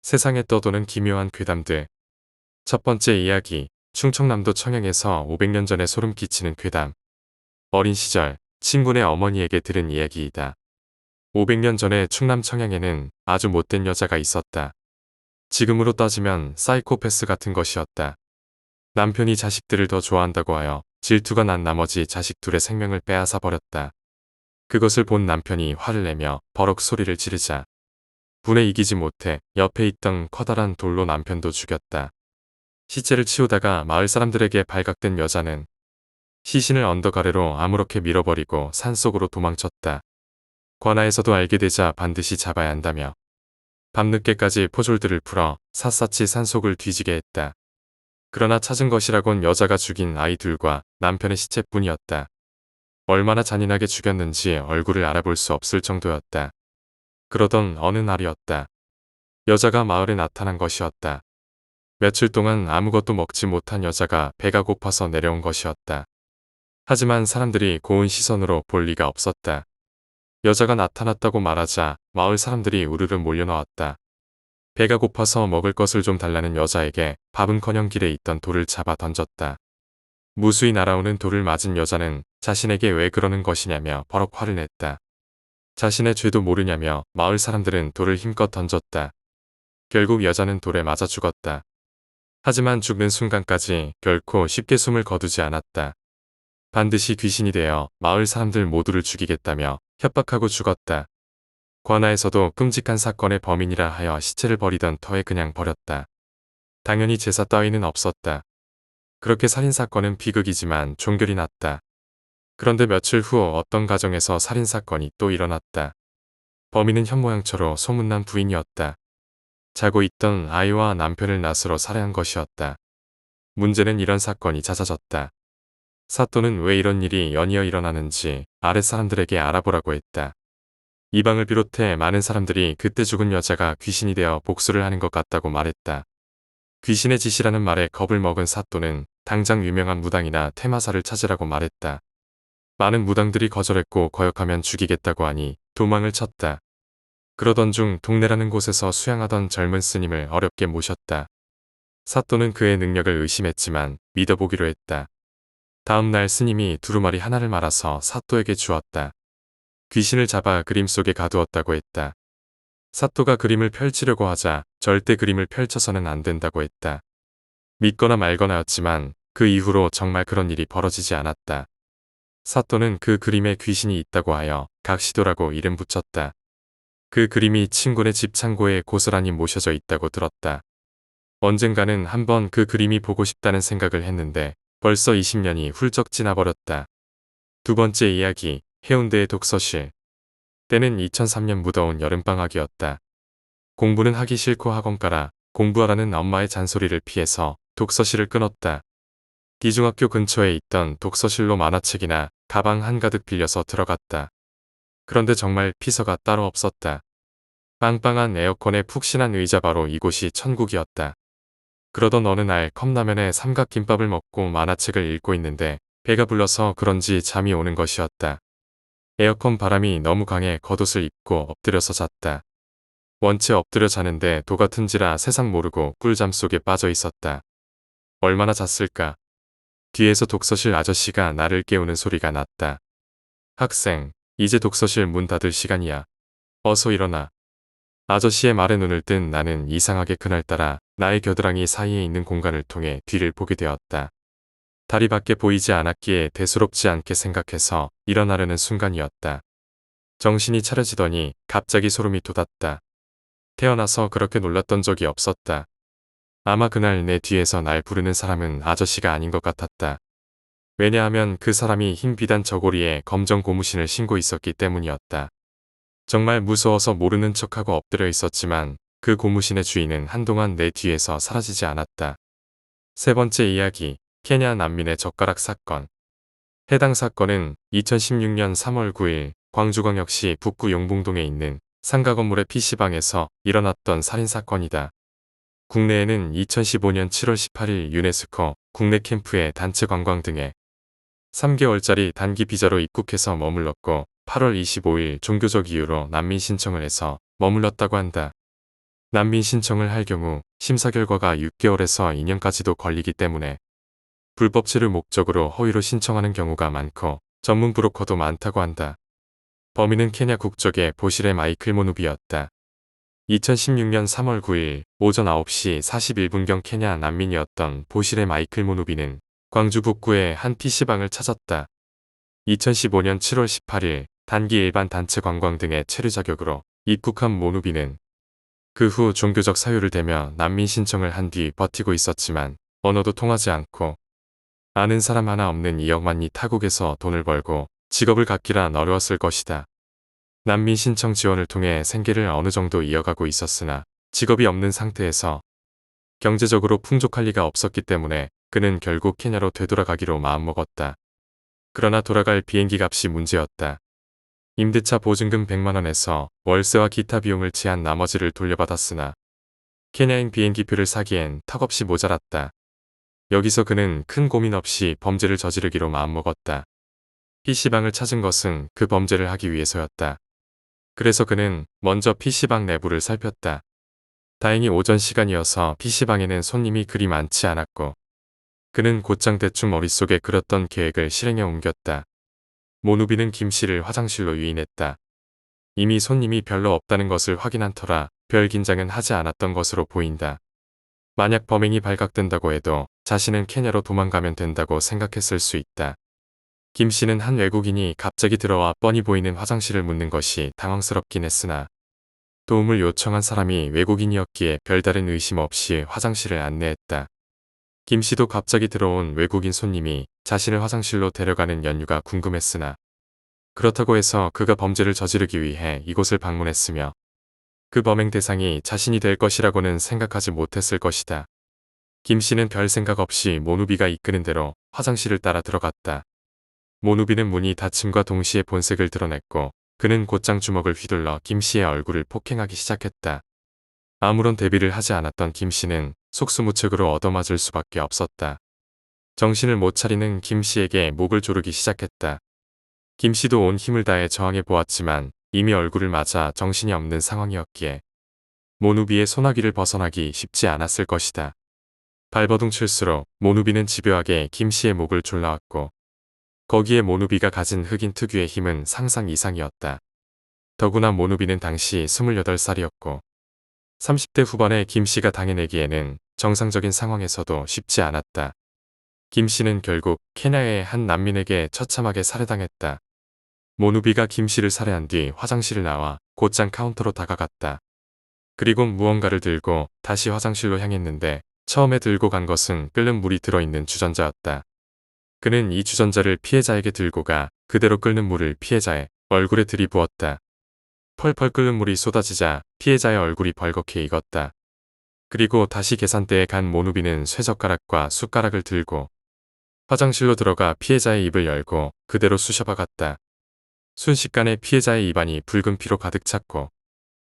세상에 떠도는 기묘한 괴담들. 첫 번째 이야기, 충청남도 청양에서 500년 전에 소름 끼치는 괴담. 어린 시절, 친구네 어머니에게 들은 이야기이다. 500년 전에 충남 청양에는 아주 못된 여자가 있었다. 지금으로 따지면 사이코패스 같은 것이었다. 남편이 자식들을 더 좋아한다고 하여 질투가 난 나머지 자식 둘의 생명을 빼앗아 버렸다. 그것을 본 남편이 화를 내며 버럭 소리를 지르자 분에 이기지 못해 옆에 있던 커다란 돌로 남편도 죽였다. 시체를 치우다가 마을 사람들에게 발각된 여자는 시신을 언덕 아래로 아무렇게 밀어버리고 산속으로 도망쳤다. 관아에서도 알게 되자 반드시 잡아야 한다며 밤늦게까지 포졸들을 풀어 샅샅이 산속을 뒤지게 했다. 그러나 찾은 것이라곤 여자가 죽인 아이들과 남편의 시체뿐이었다. 얼마나 잔인하게 죽였는지 얼굴을 알아볼 수 없을 정도였다. 그러던 어느 날이었다. 여자가 마을에 나타난 것이었다. 며칠 동안 아무것도 먹지 못한 여자가 배가 고파서 내려온 것이었다. 하지만 사람들이 고운 시선으로 볼 리가 없었다. 여자가 나타났다고 말하자 마을 사람들이 우르르 몰려나왔다. 배가 고파서 먹을 것을 좀 달라는 여자에게 밥은커녕 길에 있던 돌을 잡아 던졌다. 무수히 날아오는 돌을 맞은 여자는 자신에게 왜 그러는 것이냐며 버럭 화를 냈다. 자신의 죄도 모르냐며 마을 사람들은 돌을 힘껏 던졌다. 결국 여자는 돌에 맞아 죽었다. 하지만 죽는 순간까지 결코 쉽게 숨을 거두지 않았다. 반드시 귀신이 되어 마을 사람들 모두를 죽이겠다며 협박하고 죽었다. 관아에서도 끔찍한 사건의 범인이라 하여 시체를 버리던 터에 그냥 버렸다. 당연히 제사 따위는 없었다. 그렇게 살인사건은 비극이지만 종결이 났다. 그런데 며칠 후 어떤 가정에서 살인사건이 또 일어났다. 범인은 현모양처로 소문난 부인이었다. 자고 있던 아이와 남편을 낫으로 살해한 것이었다. 문제는 이런 사건이 잦아졌다. 사또는 왜 이런 일이 연이어 일어나는지 아랫사람들에게 알아보라고 했다. 이방을 비롯해 많은 사람들이 그때 죽은 여자가 귀신이 되어 복수를 하는 것 같다고 말했다. 귀신의 짓이라는 말에 겁을 먹은 사또는 당장 유명한 무당이나 테마사를 찾으라고 말했다. 많은 무당들이 거절했고 거역하면 죽이겠다고 하니 도망을 쳤다. 그러던 중 동네라는 곳에서 수양하던 젊은 스님을 어렵게 모셨다. 사또는 그의 능력을 의심했지만 믿어보기로 했다. 다음 날 스님이 두루마리 하나를 말아서 사또에게 주었다. 귀신을 잡아 그림 속에 가두었다고 했다. 사또가 그림을 펼치려고 하자 절대 그림을 펼쳐서는 안 된다고 했다. 믿거나 말거나였지만 그 이후로 정말 그런 일이 벌어지지 않았다. 사또는 그 그림에 귀신이 있다고 하여 각시도라고 이름 붙였다. 그 그림이 친구네 집 창고에 고스란히 모셔져 있다고 들었다. 언젠가는 한번 그 그림이 보고 싶다는 생각을 했는데 벌써 20년이 훌쩍 지나버렸다. 두 번째 이야기, 해운대의 독서실. 때는 2003년 무더운 여름방학이었다. 공부는 하기 싫고 학원가라 공부하라는 엄마의 잔소리를 피해서 독서실을 끊었다. 디중학교 근처에 있던 독서실로 만화책이나 가방 한가득 빌려서 들어갔다. 그런데 정말 피서가 따로 없었다. 빵빵한 에어컨에 푹신한 의자 바로 이곳이 천국이었다. 그러던 어느 날 컵라면에 삼각김밥을 먹고 만화책을 읽고 있는데 배가 불러서 그런지 잠이 오는 것이었다. 에어컨 바람이 너무 강해 겉옷을 입고 엎드려서 잤다. 원체 엎드려 자는데 도같은지라 세상 모르고 꿀잠 속에 빠져 있었다. 얼마나 잤을까? 뒤에서 독서실 아저씨가 나를 깨우는 소리가 났다. 학생, 이제 독서실 문 닫을 시간이야. 어서 일어나. 아저씨의 말에 눈을 뜬 나는 이상하게 그날따라 나의 겨드랑이 사이에 있는 공간을 통해 뒤를 보게 되었다. 달이 밖에 보이지 않았기에 대수롭지 않게 생각해서 일어나려는 순간이었다. 정신이 차려지더니 갑자기 소름이 돋았다. 태어나서 그렇게 놀랐던 적이 없었다. 아마 그날 내 뒤에서 날 부르는 사람은 아저씨가 아닌 것 같았다. 왜냐하면 그 사람이 흰 비단 저고리에 검정 고무신을 신고 있었기 때문이었다. 정말 무서워서 모르는 척하고 엎드려 있었지만 그 고무신의 주인은 한동안 내 뒤에서 사라지지 않았다. 세 번째 이야기, 케냐 난민의 젓가락 사건. 해당 사건은 2016년 3월 9일 광주광역시 북구 용봉동에 있는 상가 건물의 PC방에서 일어났던 살인사건이다. 국내에는 2015년 7월 18일 유네스코 국내 캠프에 단체 관광 등에 3개월짜리 단기 비자로 입국해서 머물렀고 8월 25일 종교적 이유로 난민 신청을 해서 머물렀다고 한다. 난민 신청을 할 경우 심사 결과가 6개월에서 2년까지도 걸리기 때문에 불법 체류 목적으로 허위로 신청하는 경우가 많고 전문 브로커도 많다고 한다. 범인은 케냐 국적의 보실의 마이클 모누비였다. 2016년 3월 9일 오전 9시 41분경 케냐 난민이었던 보실의 마이클 모누비는 광주 북구의 한 PC방을 찾았다. 2015년 7월 18일 단기 일반 단체 관광 등의 체류 자격으로 입국한 모누비는 그 후 종교적 사유를 대며 난민 신청을 한 뒤 버티고 있었지만 언어도 통하지 않고 아는 사람 하나 없는 2억만이 타국에서 돈을 벌고 직업을 갖기란 어려웠을 것이다. 난민 신청 지원을 통해 생계를 어느 정도 이어가고 있었으나 직업이 없는 상태에서 경제적으로 풍족할 리가 없었기 때문에 그는 결국 케냐로 되돌아가기로 마음먹었다. 그러나 돌아갈 비행기 값이 문제였다. 임대차 보증금 100만원에서 월세와 기타 비용을 제한 나머지를 돌려받았으나 케냐행 비행기표를 사기엔 턱없이 모자랐다. 여기서 그는 큰 고민 없이 범죄를 저지르기로 마음먹었다. PC방을 찾은 것은 그 범죄를 하기 위해서였다. 그래서 그는 먼저 PC방 내부를 살폈다. 다행히 오전 시간이어서 PC방에는 손님이 그리 많지 않았고 그는 곧장 대충 머릿속에 그렸던 계획을 실행에 옮겼다. 모누비는 김 씨를 화장실로 유인했다. 이미 손님이 별로 없다는 것을 확인한 터라 별 긴장은 하지 않았던 것으로 보인다. 만약 범행이 발각된다고 해도 자신은 케냐로 도망가면 된다고 생각했을 수 있다. 김 씨는 한 외국인이 갑자기 들어와 뻔히 보이는 화장실을 묻는 것이 당황스럽긴 했으나 도움을 요청한 사람이 외국인이었기에 별다른 의심 없이 화장실을 안내했다. 김 씨도 갑자기 들어온 외국인 손님이 자신을 화장실로 데려가는 연유가 궁금했으나 그렇다고 해서 그가 범죄를 저지르기 위해 이곳을 방문했으며 그 범행 대상이 자신이 될 것이라고는 생각하지 못했을 것이다. 김 씨는 별 생각 없이 모누비가 이끄는 대로 화장실을 따라 들어갔다. 모누비는 문이 닫힘과 동시에 본색을 드러냈고 그는 곧장 주먹을 휘둘러 김 씨의 얼굴을 폭행하기 시작했다. 아무런 대비를 하지 않았던 김 씨는 속수무책으로 얻어맞을 수밖에 없었다. 정신을 못 차리는 김 씨에게 목을 조르기 시작했다. 김 씨도 온 힘을 다해 저항해 보았지만 이미 얼굴을 맞아 정신이 없는 상황이었기에 모누비의 소나기를 벗어나기 쉽지 않았을 것이다. 발버둥 칠수록 모누비는 집요하게 김 씨의 목을 졸라왔고 거기에 모누비가 가진 흑인 특유의 힘은 상상 이상이었다. 더구나 모누비는 당시 28살이었고 30대 후반의 김 씨가 당해내기에는 정상적인 상황에서도 쉽지 않았다. 김 씨는 결국 케냐의 한 난민에게 처참하게 살해당했다. 모누비가 김 씨를 살해한 뒤 화장실을 나와 곧장 카운터로 다가갔다. 그리고 무언가를 들고 다시 화장실로 향했는데 처음에 들고 간 것은 끓는 물이 들어있는 주전자였다. 그는 이 주전자를 피해자에게 들고 가 그대로 끓는 물을 피해자의 얼굴에 들이부었다. 펄펄 끓는 물이 쏟아지자 피해자의 얼굴이 벌겋게 익었다. 그리고 다시 계산대에 간 모누비는 쇠젓가락과 숟가락을 들고 화장실로 들어가 피해자의 입을 열고 그대로 쑤셔박았다. 순식간에 피해자의 입안이 붉은 피로 가득 찼고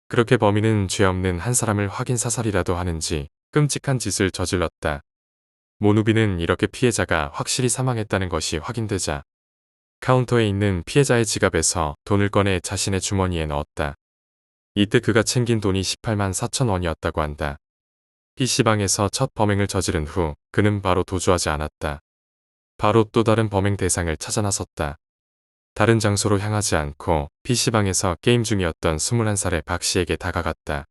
그렇게 범인은 죄 없는 한 사람을 확인 사살이라도 하는지 끔찍한 짓을 저질렀다. 모누비는 이렇게 피해자가 확실히 사망했다는 것이 확인되자 카운터에 있는 피해자의 지갑에서 돈을 꺼내 자신의 주머니에 넣었다. 이때 그가 챙긴 돈이 18만 4천 원이었다고 한다. PC방에서 첫 범행을 저지른 후 그는 바로 도주하지 않았다. 바로 또 다른 범행 대상을 찾아 나섰다. 다른 장소로 향하지 않고 PC방에서 게임 중이었던 21살의 박 씨에게 다가갔다.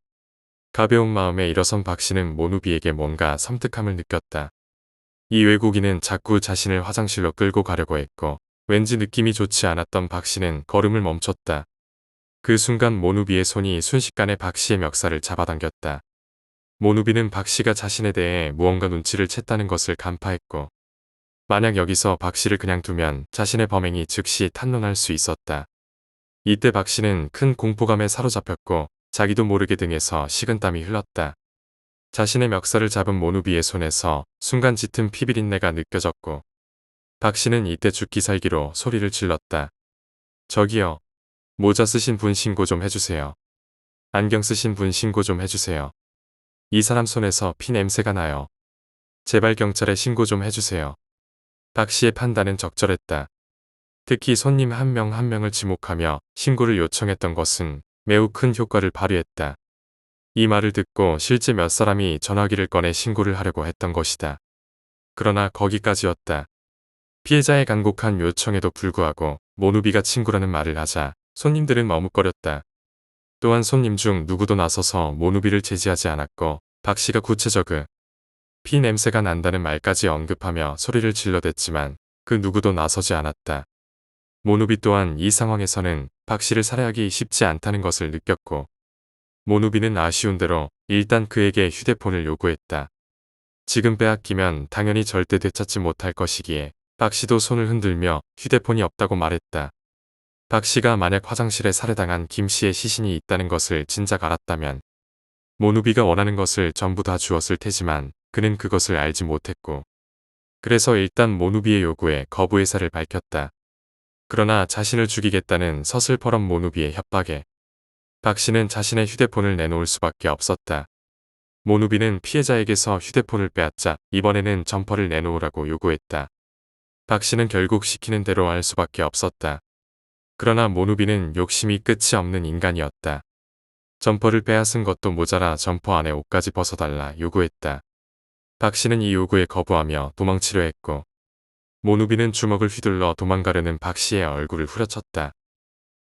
가벼운 마음에 일어선 박 씨는 모누비에게 뭔가 섬뜩함을 느꼈다. 이 외국인은 자꾸 자신을 화장실로 끌고 가려고 했고 왠지 느낌이 좋지 않았던 박 씨는 걸음을 멈췄다. 그 순간 모누비의 손이 순식간에 박 씨의 멱살을 잡아당겼다. 모누비는 박 씨가 자신에 대해 무언가 눈치를 챘다는 것을 간파했고 만약 여기서 박 씨를 그냥 두면 자신의 범행이 즉시 탄로날 수 있었다. 이때 박 씨는 큰 공포감에 사로잡혔고 자기도 모르게 등에서 식은땀이 흘렀다. 자신의 멱살을 잡은 모누비의 손에서 순간 짙은 피비린내가 느껴졌고 박 씨는 이때 죽기 살기로 소리를 질렀다. 저기요. 모자 쓰신 분 신고 좀 해주세요. 안경 쓰신 분 신고 좀 해주세요. 이 사람 손에서 피 냄새가 나요. 제발 경찰에 신고 좀 해주세요. 박 씨의 판단은 적절했다. 특히 손님 한 명 한 명을 지목하며 신고를 요청했던 것은 매우 큰 효과를 발휘했다. 이 말을 듣고 실제 몇 사람이 전화기를 꺼내 신고를 하려고 했던 것이다. 그러나 거기까지였다. 피해자의 간곡한 요청에도 불구하고 모누비가 친구라는 말을 하자 손님들은 머뭇거렸다. 또한 손님 중 누구도 나서서 모누비를 제지하지 않았고 박 씨가 구체적으로 피 냄새가 난다는 말까지 언급하며 소리를 질러댔지만 그 누구도 나서지 않았다. 모누비 또한 이 상황에서는 박 씨를 살해하기 쉽지 않다는 것을 느꼈고 모누비는 아쉬운 대로 일단 그에게 휴대폰을 요구했다. 지금 빼앗기면 당연히 절대 되찾지 못할 것이기에 박 씨도 손을 흔들며 휴대폰이 없다고 말했다. 박 씨가 만약 화장실에 살해당한 김 씨의 시신이 있다는 것을 진작 알았다면 모누비가 원하는 것을 전부 다 주었을 테지만 그는 그것을 알지 못했고 그래서 일단 모누비의 요구에 거부 의사를 밝혔다. 그러나 자신을 죽이겠다는 서슬퍼런 모누비의 협박에 박 씨는 자신의 휴대폰을 내놓을 수밖에 없었다. 모누비는 피해자에게서 휴대폰을 빼앗자 이번에는 점퍼를 내놓으라고 요구했다. 박 씨는 결국 시키는 대로 할 수밖에 없었다. 그러나 모누비는 욕심이 끝이 없는 인간이었다. 점퍼를 빼앗은 것도 모자라 점퍼 안에 옷까지 벗어달라 요구했다. 박 씨는 이 요구에 거부하며 도망치려 했고 모누비는 주먹을 휘둘러 도망가려는 박 씨의 얼굴을 후려쳤다.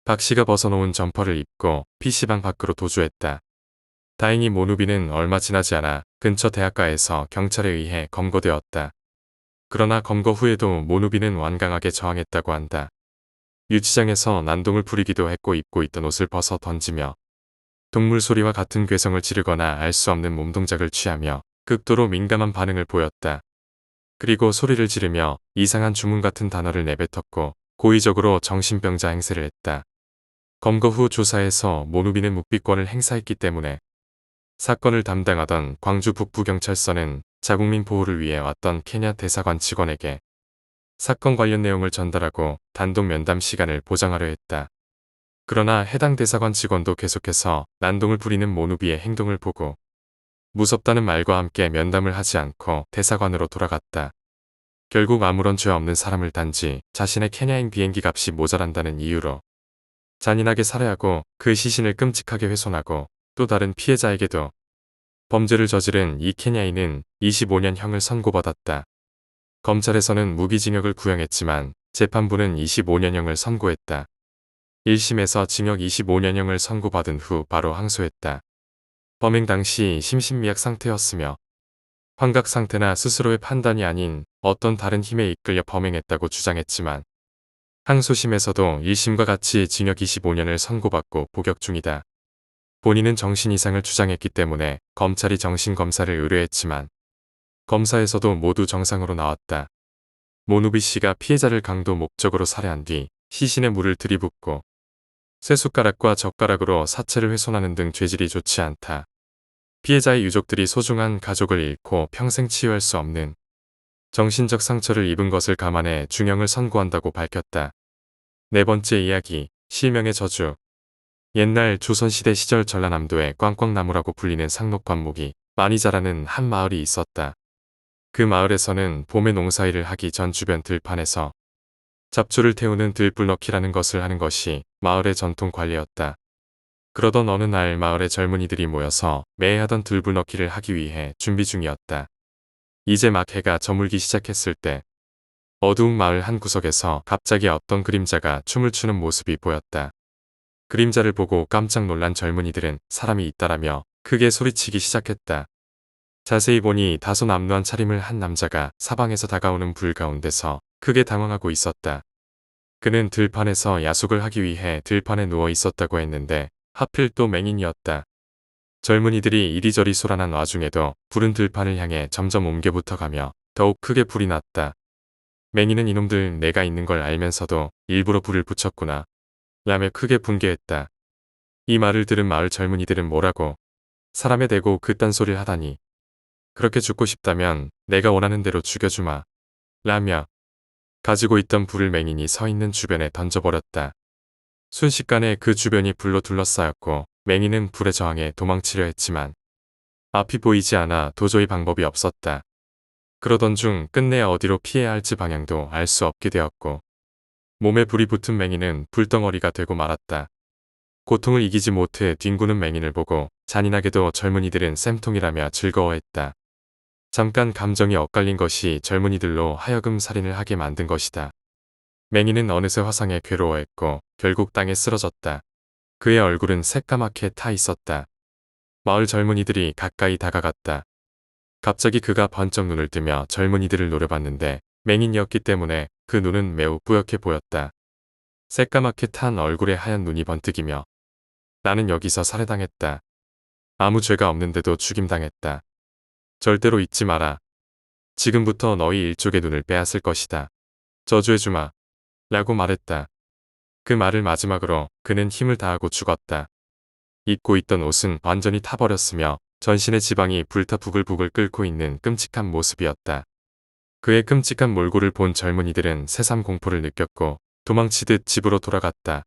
박 씨가 벗어놓은 점퍼를 입고 PC방 밖으로 도주했다. 다행히 모누비는 얼마 지나지 않아 근처 대학가에서 경찰에 의해 검거되었다. 그러나 검거 후에도 모누비는 완강하게 저항했다고 한다. 유치장에서 난동을 부리기도 했고 입고 있던 옷을 벗어 던지며 동물 소리와 같은 괴성을 지르거나 알 수 없는 몸동작을 취하며 극도로 민감한 반응을 보였다. 그리고 소리를 지르며 이상한 주문 같은 단어를 내뱉었고 고의적으로 정신병자 행세를 했다. 검거 후 조사에서 모누비는 묵비권을 행사했기 때문에 사건을 담당하던 광주 북부경찰서는 자국민 보호를 위해 왔던 케냐 대사관 직원에게 사건 관련 내용을 전달하고 단독 면담 시간을 보장하려 했다. 그러나 해당 대사관 직원도 계속해서 난동을 부리는 모누비의 행동을 보고 무섭다는 말과 함께 면담을 하지 않고 대사관으로 돌아갔다. 결국 아무런 죄 없는 사람을 단지 자신의 케냐행 비행기 값이 모자란다는 이유로 잔인하게 살해하고 그 시신을 끔찍하게 훼손하고 또 다른 피해자에게도 범죄를 저지른 이 케냐인은 25년형을 선고받았다. 검찰에서는 무기징역을 구형했지만 재판부는 25년형을 선고했다. 1심에서 징역 25년형을 선고받은 후 바로 항소했다. 범행 당시 심신미약 상태였으며 환각 상태나 스스로의 판단이 아닌 어떤 다른 힘에 이끌려 범행했다고 주장했지만 항소심에서도 1심과 같이 징역 25년을 선고받고 복역 중이다. 본인은 정신 이상을 주장했기 때문에 검찰이 정신검사를 의뢰했지만 검사에서도 모두 정상으로 나왔다. 모누비 씨가 피해자를 강도 목적으로 살해한 뒤 시신에 물을 들이붓고 쇠숟가락과 젓가락으로 사체를 훼손하는 등 죄질이 좋지 않다. 피해자의 유족들이 소중한 가족을 잃고 평생 치유할 수 없는 정신적 상처를 입은 것을 감안해 중형을 선고한다고 밝혔다. 네 번째 이야기, 실명의 저주. 옛날 조선시대 시절 전라남도에 꽝꽝나무라고 불리는 상록과목이 많이 자라는 한 마을이 있었다. 그 마을에서는 봄에 농사일을 하기 전 주변 들판에서 잡초를 태우는 들불넣기라는 것을 하는 것이 마을의 전통 관례였다. 그러던 어느 날 마을의 젊은이들이 모여서 매해 하던 들불넣기를 하기 위해 준비 중이었다. 이제 막 해가 저물기 시작했을 때 어두운 마을 한 구석에서 갑자기 어떤 그림자가 춤을 추는 모습이 보였다. 그림자를 보고 깜짝 놀란 젊은이들은 사람이 있다라며 크게 소리치기 시작했다. 자세히 보니 다소 남루한 차림을 한 남자가 사방에서 다가오는 불 가운데서 크게 당황하고 있었다. 그는 들판에서 야속을 하기 위해 들판에 누워 있었다고 했는데 하필 또 맹인이었다. 젊은이들이 이리저리 소란한 와중에도 불은 들판을 향해 점점 옮겨붙어가며 더욱 크게 불이 났다. 맹인은 이놈들 내가 있는 걸 알면서도 일부러 불을 붙였구나 라며 크게 분개했다. 이 말을 들은 마을 젊은이들은 뭐라고 사람에 대고 그딴 소리를 하다니 그렇게 죽고 싶다면 내가 원하는 대로 죽여주마 라며 가지고 있던 불을 맹인이 서 있는 주변에 던져버렸다. 순식간에 그 주변이 불로 둘러싸였고 맹인은 불의 저항에 도망치려 했지만 앞이 보이지 않아 도저히 방법이 없었다. 그러던 중 끝내 어디로 피해야 할지 방향도 알 수 없게 되었고 몸에 불이 붙은 맹인은 불덩어리가 되고 말았다. 고통을 이기지 못해 뒹구는 맹인을 보고 잔인하게도 젊은이들은 쌤통이라며 즐거워했다. 잠깐 감정이 엇갈린 것이 젊은이들로 하여금 살인을 하게 만든 것이다. 맹인은 어느새 화상에 괴로워했고 결국 땅에 쓰러졌다. 그의 얼굴은 새까맣게 타 있었다. 마을 젊은이들이 가까이 다가갔다. 갑자기 그가 번쩍 눈을 뜨며 젊은이들을 노려봤는데 맹인이었기 때문에 그 눈은 매우 뿌옇게 보였다. 새까맣게 탄 얼굴에 하얀 눈이 번뜩이며 나는 여기서 살해당했다. 아무 죄가 없는데도 죽임당했다. 절대로 잊지 마라. 지금부터 너희 일족의 눈을 빼앗을 것이다. 저주해주마. 라고 말했다. 그 말을 마지막으로 그는 힘을 다하고 죽었다. 입고 있던 옷은 완전히 타버렸으며 전신의 지방이 불타 부글부글 끓고 있는 끔찍한 모습이었다. 그의 끔찍한 몰골을 본 젊은이들은 새삼 공포를 느꼈고 도망치듯 집으로 돌아갔다.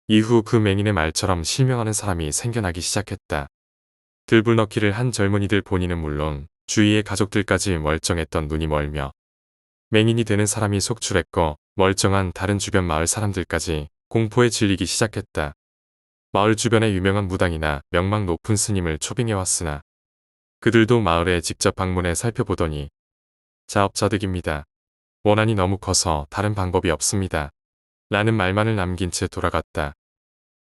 이후 그 맹인의 말처럼 실명하는 사람이 생겨나기 시작했다. 들불넣기를 한 젊은이들 본인은 물론 주위의 가족들까지 멀쩡했던 눈이 멀며 맹인이 되는 사람이 속출했고 멀쩡한 다른 주변 마을 사람들까지 공포에 질리기 시작했다. 마을 주변의 유명한 무당이나 명망 높은 스님을 초빙해왔으나 그들도 마을에 직접 방문해 살펴보더니 자업자득입니다. 원한이 너무 커서 다른 방법이 없습니다. 라는 말만을 남긴 채 돌아갔다.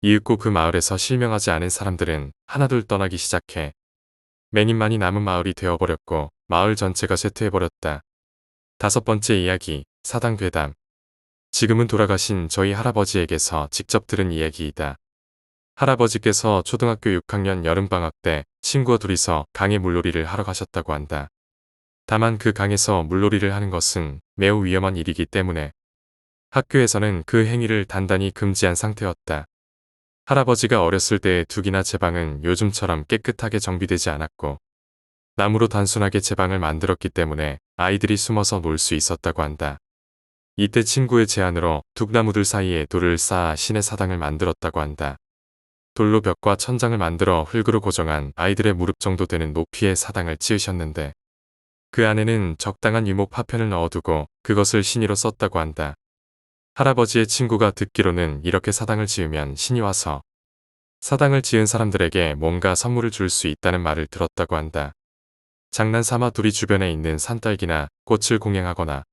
이윽고 그 마을에서 실명하지 않은 사람들은 하나둘 떠나기 시작해 맹인만이 남은 마을이 되어버렸고 마을 전체가 쇠퇴해버렸다. 5번째 이야기, 사당 괴담. 지금은 돌아가신 저희 할아버지에게서 직접 들은 이야기이다. 할아버지께서 초등학교 6학년 여름방학 때 친구와 둘이서 강에 물놀이를 하러 가셨다고 한다. 다만 그 강에서 물놀이를 하는 것은 매우 위험한 일이기 때문에 학교에서는 그 행위를 단단히 금지한 상태였다. 할아버지가 어렸을 때의 둑이나 제방은 요즘처럼 깨끗하게 정비되지 않았고 나무로 단순하게 제방을 만들었기 때문에 아이들이 숨어서 놀 수 있었다고 한다. 이때 친구의 제안으로 둑나무들 사이에 돌을 쌓아 신의 사당을 만들었다고 한다. 돌로 벽과 천장을 만들어 흙으로 고정한 아이들의 무릎 정도 되는 높이의 사당을 지으셨는데 그 안에는 적당한 유목 파편을 넣어두고 그것을 신이로 썼다고 한다. 할아버지의 친구가 듣기로는 이렇게 사당을 지으면 신이 와서 사당을 지은 사람들에게 뭔가 선물을 줄 수 있다는 말을 들었다고 한다. 장난삼아 둘이 주변에 있는 산딸기나 꽃을 공양하거나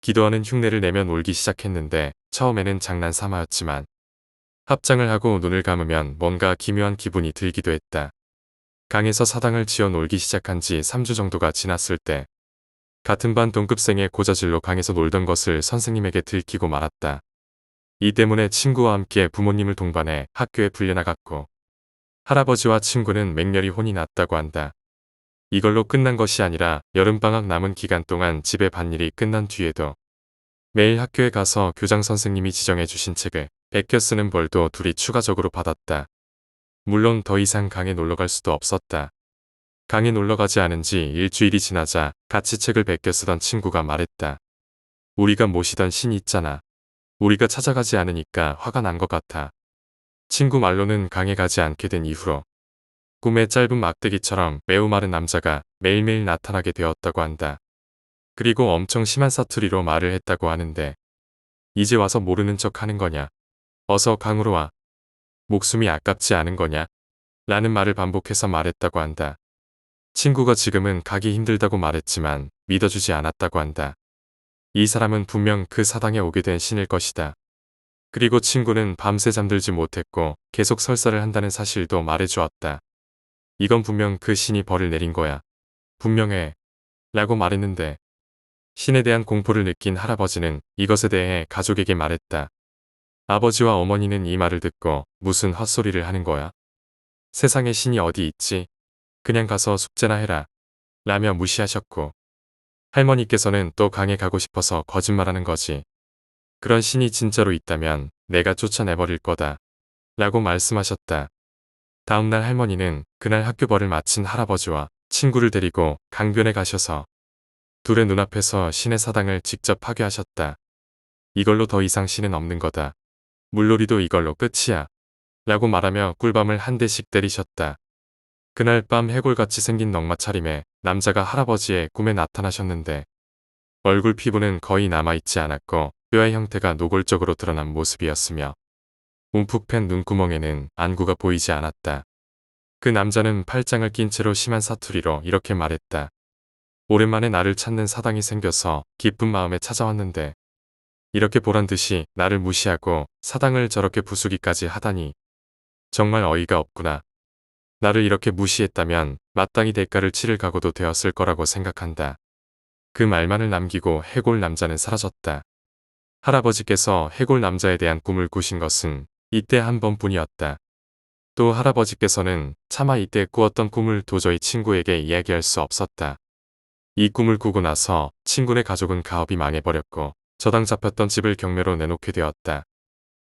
기도하는 흉내를 내며 놀기 시작했는데 처음에는 장난삼아였지만 합장을 하고 눈을 감으면 뭔가 기묘한 기분이 들기도 했다. 강에서 사당을 지어 놀기 시작한 지 3주 정도가 지났을 때 같은 반 동급생의 고자질로 강에서 놀던 것을 선생님에게 들키고 말았다. 이 때문에 친구와 함께 부모님을 동반해 학교에 불려나갔고 할아버지와 친구는 맹렬히 혼이 났다고 한다. 이걸로 끝난 것이 아니라 여름방학 남은 기간 동안 집에 밭일이 끝난 뒤에도 매일 학교에 가서 교장 선생님이 지정해 주신 책을 베껴 쓰는 벌도 둘이 추가적으로 받았다. 물론 더 이상 강에 놀러갈 수도 없었다. 강에 놀러가지 않은 지 일주일이 지나자 같이 책을 베껴 쓰던 친구가 말했다. 우리가 모시던 신이 있잖아. 우리가 찾아가지 않으니까 화가 난 것 같아. 친구 말로는 강에 가지 않게 된 이후로 꿈의 짧은 막대기처럼 매우 마른 남자가 매일매일 나타나게 되었다고 한다. 그리고 엄청 심한 사투리로 말을 했다고 하는데 이제 와서 모르는 척 하는 거냐. 어서 강으로 와. 목숨이 아깝지 않은 거냐. 라는 말을 반복해서 말했다고 한다. 친구가 지금은 가기 힘들다고 말했지만 믿어주지 않았다고 한다. 이 사람은 분명 그 사당에 오게 된 신일 것이다. 그리고 친구는 밤새 잠들지 못했고 계속 설사를 한다는 사실도 말해주었다. 이건 분명 그 신이 벌을 내린 거야. 분명해. 라고 말했는데 신에 대한 공포를 느낀 할아버지는 이것에 대해 가족에게 말했다. 아버지와 어머니는 이 말을 듣고 무슨 헛소리를 하는 거야? 세상에 신이 어디 있지? 그냥 가서 숙제나 해라. 라며 무시하셨고 할머니께서는 또 강에 가고 싶어서 거짓말하는 거지. 그런 신이 진짜로 있다면 내가 쫓아내버릴 거다. 라고 말씀하셨다. 다음날 할머니는 그날 학교 벌을 마친 할아버지와 친구를 데리고 강변에 가셔서 둘의 눈앞에서 신의 사당을 직접 파괴하셨다. 이걸로 더 이상 신은 없는 거다. 물놀이도 이걸로 끝이야. 라고 말하며 꿀밤을 한 대씩 때리셨다. 그날 밤 해골같이 생긴 넝마 차림에 남자가 할아버지의 꿈에 나타나셨는데 얼굴 피부는 거의 남아있지 않았고 뼈의 형태가 노골적으로 드러난 모습이었으며 움푹 팬 눈구멍에는 안구가 보이지 않았다. 그 남자는 팔짱을 낀 채로 심한 사투리로 이렇게 말했다. 오랜만에 나를 찾는 사당이 생겨서 기쁜 마음에 찾아왔는데 이렇게 보란 듯이 나를 무시하고 사당을 저렇게 부수기까지 하다니 정말 어이가 없구나. 나를 이렇게 무시했다면 마땅히 대가를 치를 각오도 되었을 거라고 생각한다. 그 말만을 남기고 해골 남자는 사라졌다. 할아버지께서 해골 남자에 대한 꿈을 꾸신 것은 이때 한 번뿐이었다. 또 할아버지께서는 차마 이때 꾸었던 꿈을 도저히 친구에게 이야기할 수 없었다. 이 꿈을 꾸고 나서 친구네 가족은 가업이 망해버렸고 저당 잡혔던 집을 경매로 내놓게 되었다.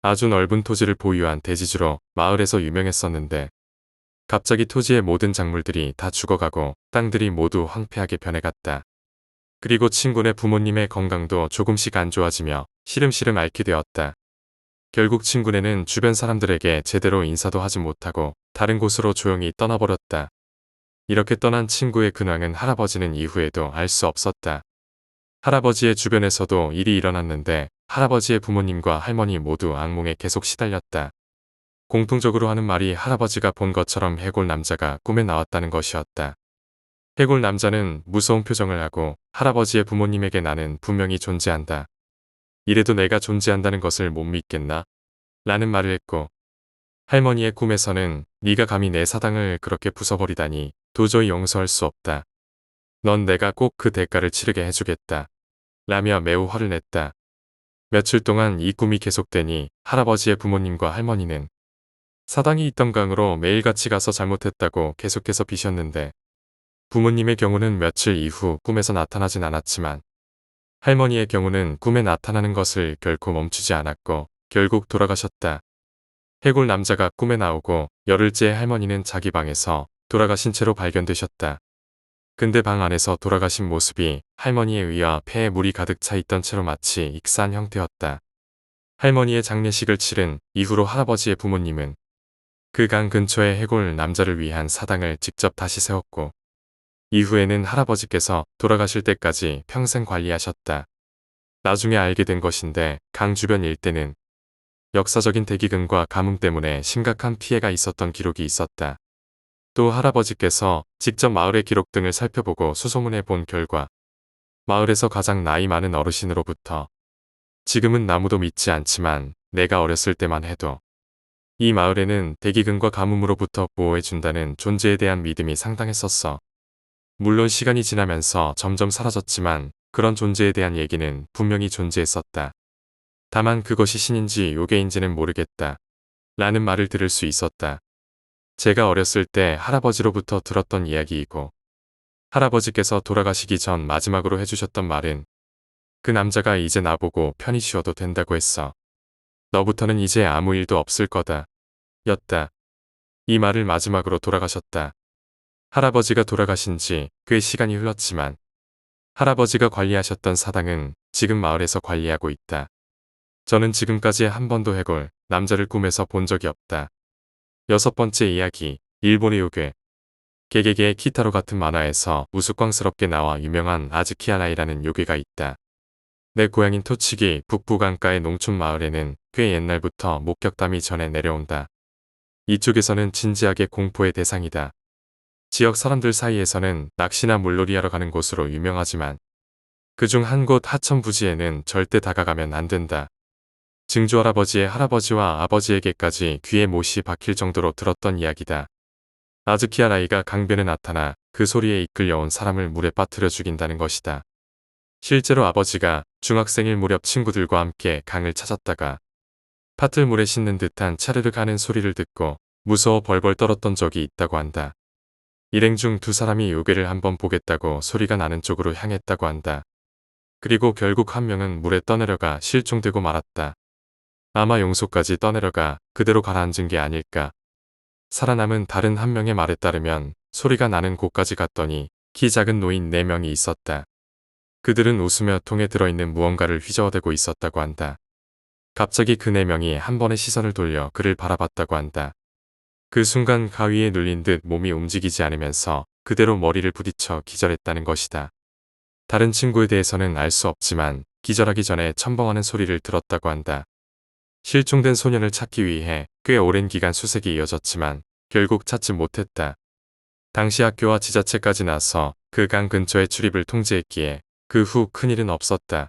아주 넓은 토지를 보유한 대지주로 마을에서 유명했었는데 갑자기 토지의 모든 작물들이 다 죽어가고 땅들이 모두 황폐하게 변해갔다. 그리고 친구네 부모님의 건강도 조금씩 안 좋아지며 시름시름 앓게 되었다. 결국 친구네는 주변 사람들에게 제대로 인사도 하지 못하고 다른 곳으로 조용히 떠나버렸다. 이렇게 떠난 친구의 근황은 할아버지는 이후에도 알 수 없었다. 할아버지의 주변에서도 일이 일어났는데 할아버지의 부모님과 할머니 모두 악몽에 계속 시달렸다. 공통적으로 하는 말이 할아버지가 본 것처럼 해골 남자가 꿈에 나왔다는 것이었다. 해골 남자는 무서운 표정을 하고 할아버지의 부모님에게 나는 분명히 존재한다. 이래도 내가 존재한다는 것을 못 믿겠나? 라는 말을 했고 할머니의 꿈에서는 네가 감히 내 사당을 그렇게 부숴버리다니 도저히 용서할 수 없다. 넌 내가 꼭 그 대가를 치르게 해주겠다. 라며 매우 화를 냈다. 며칠 동안 이 꿈이 계속되니 할아버지의 부모님과 할머니는 사당이 있던 강으로 매일같이 가서 잘못했다고 계속해서 비셨는데 부모님의 경우는 며칠 이후 꿈에서 나타나진 않았지만 할머니의 경우는 꿈에 나타나는 것을 결코 멈추지 않았고 결국 돌아가셨다. 해골 남자가 꿈에 나오고 열흘째 할머니는 자기 방에서 돌아가신 채로 발견되셨다. 근데 방 안에서 돌아가신 모습이 할머니의 의와 폐에 물이 가득 차 있던 채로 마치 익사한 형태였다. 할머니의 장례식을 치른 이후로 할아버지의 부모님은 그 강 근처에 해골 남자를 위한 사당을 직접 다시 세웠고 이후에는 할아버지께서 돌아가실 때까지 평생 관리하셨다. 나중에 알게 된 것인데 강 주변 일대는 역사적인 대기근과 가뭄 때문에 심각한 피해가 있었던 기록이 있었다. 또 할아버지께서 직접 마을의 기록 등을 살펴보고 수소문해 본 결과 마을에서 가장 나이 많은 어르신으로부터 지금은 나무도 믿지 않지만 내가 어렸을 때만 해도 이 마을에는 대기근과 가뭄으로부터 보호해준다는 존재에 대한 믿음이 상당했었어. 물론 시간이 지나면서 점점 사라졌지만 그런 존재에 대한 얘기는 분명히 존재했었다. 다만 그것이 신인지 요괴인지는 모르겠다. 라는 말을 들을 수 있었다. 제가 어렸을 때 할아버지로부터 들었던 이야기이고 할아버지께서 돌아가시기 전 마지막으로 해주셨던 말은 그 남자가 이제 나보고 편히 쉬어도 된다고 했어. 너부터는 이제 아무 일도 없을 거다. 였다. 이 말을 마지막으로 돌아가셨다. 할아버지가 돌아가신 지 꽤 시간이 흘렀지만 할아버지가 관리하셨던 사당은 지금 마을에서 관리하고 있다. 저는 지금까지 한 번도 해골 남자를 꿈에서 본 적이 없다. 6번째 이야기, 일본의 요괴. 게게게의 키타로 같은 만화에서 우스꽝스럽게 나와 유명한 아즈키아라이라는 요괴가 있다. 내 고향인 토치기 북부강가의 농촌 마을에는 꽤 옛날부터 목격담이 전해 내려온다. 이쪽에서는 진지하게 공포의 대상이다. 지역 사람들 사이에서는 낚시나 물놀이하러 가는 곳으로 유명하지만 그중 한 곳 하천부지에는 절대 다가가면 안 된다. 증조할아버지의 할아버지와 아버지에게까지 귀에 못이 박힐 정도로 들었던 이야기다. 아즈키아라이가 강변에 나타나 그 소리에 이끌려온 사람을 물에 빠뜨려 죽인다는 것이다. 실제로 아버지가 중학생일 무렵 친구들과 함께 강을 찾았다가 팥을 물에 싣는 듯한 차르륵 하는 소리를 듣고 무서워 벌벌 떨었던 적이 있다고 한다. 일행 중 두 사람이 요괴를 한번 보겠다고 소리가 나는 쪽으로 향했다고 한다. 그리고 결국 한 명은 물에 떠내려가 실종되고 말았다. 아마 용소까지 떠내려가 그대로 가라앉은 게 아닐까. 살아남은 다른 한 명의 말에 따르면 소리가 나는 곳까지 갔더니 키 작은 노인 4명이 있었다. 그들은 웃으며 통에 들어있는 무언가를 휘저어대고 있었다고 한다. 갑자기 그 4명이 한 번에 시선을 돌려 그를 바라봤다고 한다. 그 순간 가위에 눌린 듯 몸이 움직이지 않으면서 그대로 머리를 부딪혀 기절했다는 것이다. 다른 친구에 대해서는 알 수 없지만 기절하기 전에 첨벙하는 소리를 들었다고 한다. 실종된 소년을 찾기 위해 꽤 오랜 기간 수색이 이어졌지만 결국 찾지 못했다. 당시 학교와 지자체까지 나서 그 강 근처의 출입을 통제했기에 그 후 큰일은 없었다.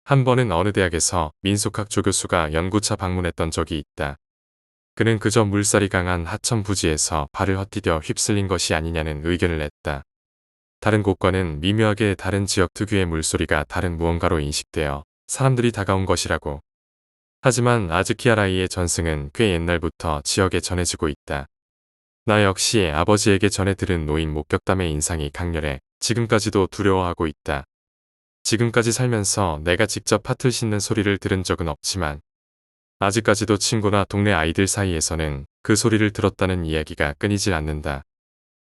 한 번은 어느 대학에서 민속학 조교수가 연구차 방문했던 적이 있다. 그는 그저 물살이 강한 하천 부지에서 발을 헛디뎌 휩쓸린 것이 아니냐는 의견을 냈다. 다른 곳과는 미묘하게 다른 지역 특유의 물소리가 다른 무언가로 인식되어 사람들이 다가온 것이라고. 하지만 아즈키아라이의 전승은 꽤 옛날부터 지역에 전해지고 있다. 나 역시 아버지에게 전해 들은 노인 목격담의 인상이 강렬해 지금까지도 두려워하고 있다. 지금까지 살면서 내가 직접 팥을 씻는 소리를 들은 적은 없지만 아직까지도 친구나 동네 아이들 사이에서는 그 소리를 들었다는 이야기가 끊이질 않는다.